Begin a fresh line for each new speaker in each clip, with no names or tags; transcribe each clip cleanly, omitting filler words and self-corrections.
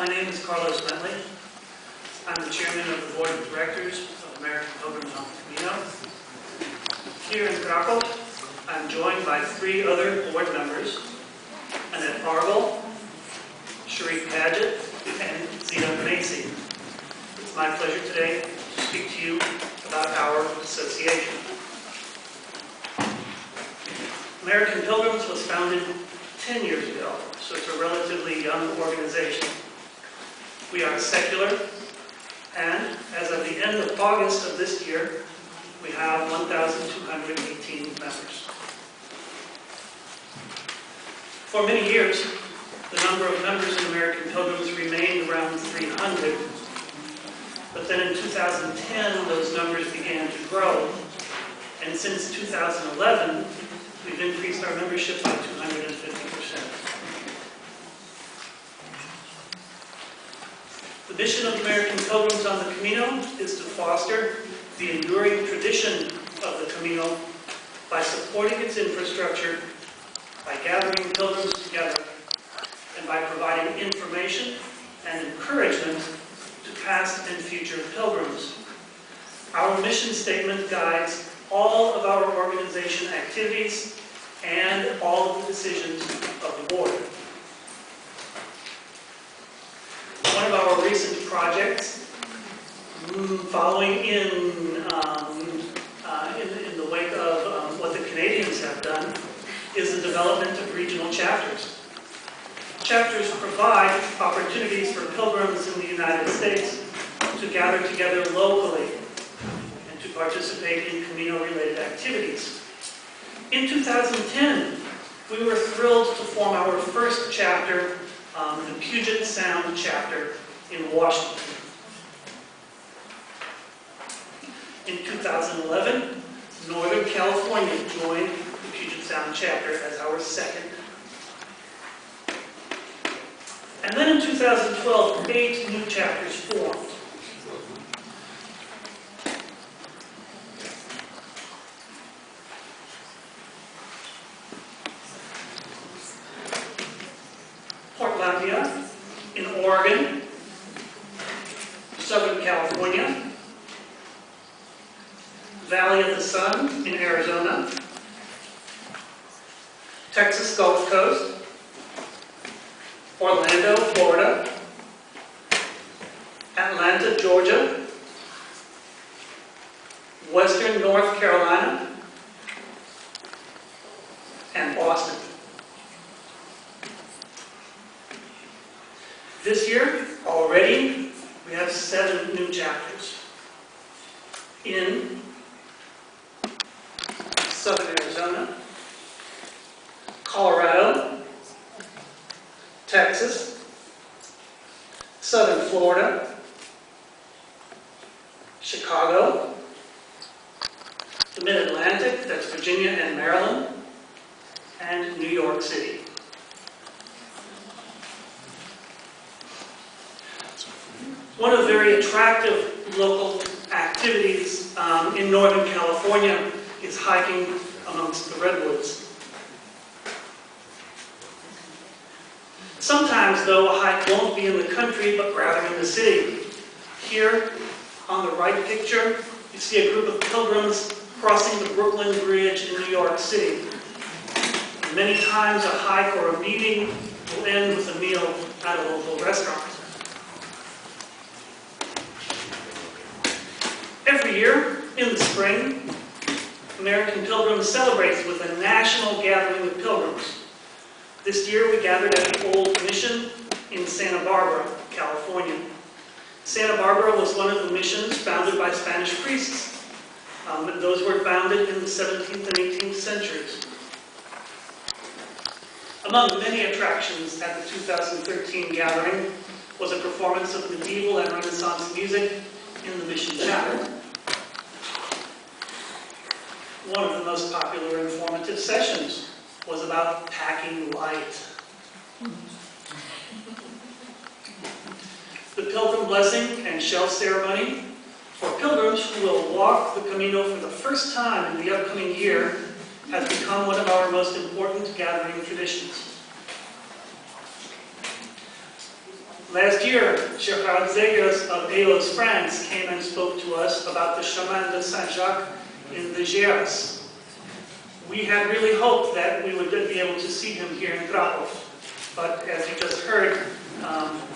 My name is Carlos Bentley. I'm the chairman of the board of directors of American Pilgrims on the Camino. Here in Krakow, I'm joined by 3 other board members, Annette Argel, Sharif Padgett, and Zita Macy. It's my pleasure today to speak to you about our association. American Pilgrims was founded 10 years ago, so it's a relatively young organization. We are secular, and as of the end of August of this year, we have 1,218 members. For many years, the number of members in American Pilgrims remained around 300, but then in 2010, those numbers began to grow, and since 2011, we've increased our membership by 250%. The mission of American Pilgrims on the Camino is to foster the enduring tradition of the Camino by supporting its infrastructure, by gathering pilgrims together, and by providing information and encouragement to past and future pilgrims. Our mission statement guides all of our organization activities and all of the decisions of the board. One of our recent projects, following in the wake of what the Canadians have done, is the development of regional chapters. Chapters provide opportunities for pilgrims in the United States to gather together locally and to participate in Camino-related activities. In 2010, we were thrilled to form our first chapter, the Puget Sound chapter in Washington. In 2011, Northern California joined the Puget Sound chapter as our second. And then in 2012, 8 new chapters formed. Portlandia in Oregon, Southern California, Valley of the Sun in Arizona, Texas Gulf Coast, Orlando, Florida, Atlanta, Georgia, Western North Carolina, and Boston. This year, already, we have 7 new chapters in Southern Arizona, Colorado, Texas, Southern Florida, Chicago, the Mid-Atlantic, that's Virginia and Maryland, and New York City. One of the very attractive local activities in Northern California is hiking amongst the redwoods. Sometimes, though, a hike won't be in the country, but rather in the city. Here, on the right picture, you see a group of pilgrims crossing the Brooklyn Bridge in New York City. And many times, a hike or a meeting will end with a meal at a local restaurant. Every year, in the spring, American Pilgrims celebrates with a national gathering of pilgrims. This year, we gathered at the Old Mission in Santa Barbara, California. Santa Barbara was one of the missions founded by Spanish priests. Those were founded in the 17th and 18th centuries. Among the many attractions at the 2013 gathering was a performance of medieval and Renaissance music in the mission chapel. One of the most popular informative sessions was about packing light. The pilgrim blessing and shell ceremony for pilgrims who will walk the Camino for the first time in the upcoming year has become one of our most important gathering traditions. Last year, Gerard Zegers of Elos, France came and spoke to us about the Chemin de Saint-Jacques in the Gers. We had really hoped that we would be able to see him here in Krakow, but as you just heard,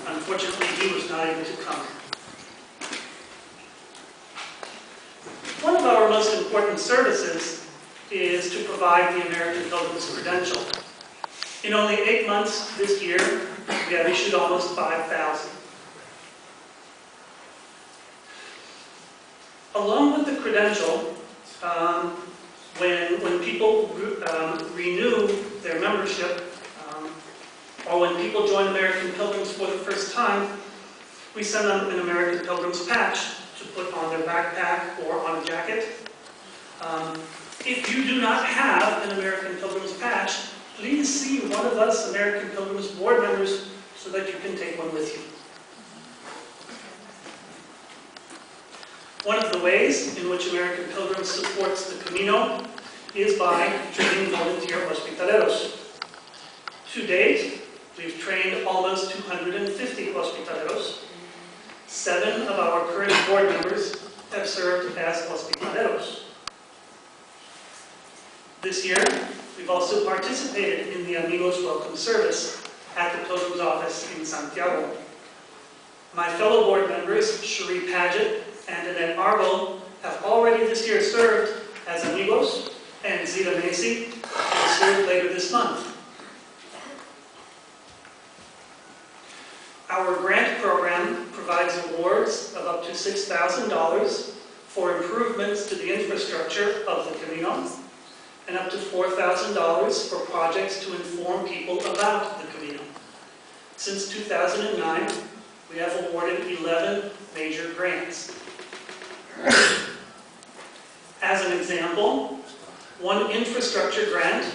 unfortunately he was not able to come. One of our most important services is to provide the American Pilgrim's Credential. In only 8 months this year, we have issued almost 5,000. Along with the credential, when people renew their membership, or when people join American Pilgrims for the first time, we send them an American Pilgrim's patch to put on their backpack or on a jacket. If you do not have an American Pilgrim's patch, please see one of us American Pilgrims board members so that you can take one with you. One of the ways in which American Pilgrims supports the Camino is by training volunteer hospitaleros. To date, we've trained almost 250 hospitaleros. 7 of our current board members have served as hospitaleros. This year, we've also participated in the Amigos Welcome Service at the Pilgrim's Office in Santiago. My fellow board members, Cherie Paget and Annette Arbel, have already this year served as Amigos, and Zita Macy will serve later this month. Our grant program provides awards of up to $6,000 for improvements to the infrastructure of the Camino, and up to $4,000 for projects to inform people about the Camino. Since 2009, we have awarded 11 major grants. As an example, one infrastructure grant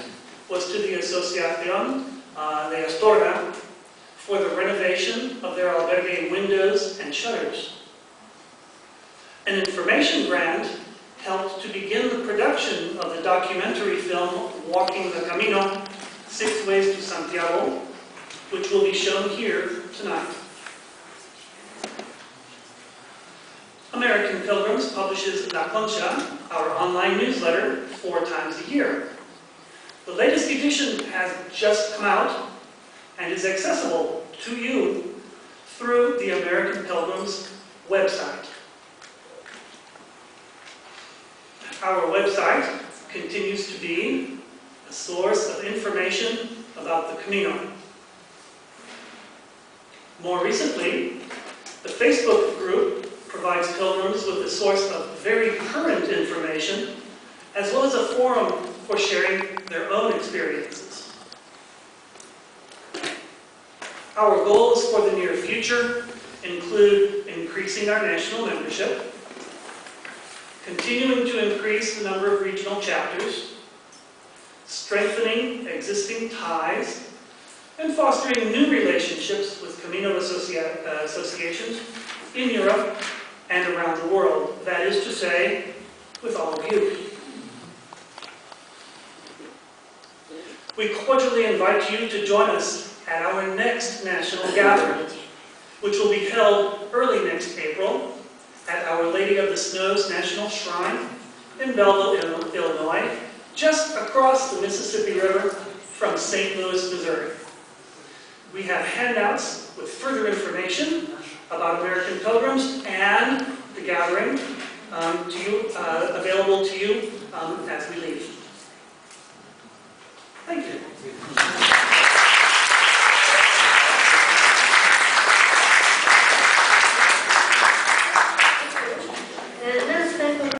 was to the Asociación de Astorga for the renovation of their albergue windows and shutters. An information grant helped to begin the production of the documentary film Walking the Camino, 6 Ways to Santiago, which will be shown here tonight. American Pilgrims publishes La Concha, our online newsletter, 4 times a year. The latest edition has just come out and is accessible to you through the American Pilgrims website. Our website continues to be a source of information about the Camino. More recently, the Facebook group provides pilgrims with a source of very current information, as well as a forum for sharing their own experiences. Our goals for the near future include increasing our national membership, continuing to increase the number of regional chapters, strengthening existing ties, and fostering new relationships with Camino associations in Europe and around the world. That is to say, with all of you. We cordially invite you to join us at our next national gathering, which will be held early next April at Our Lady of the Snows National Shrine in Belleville, Illinois, just across the Mississippi River from St. Louis, Missouri. We have handouts with further information about American Pilgrims and the gathering available to you as we leave.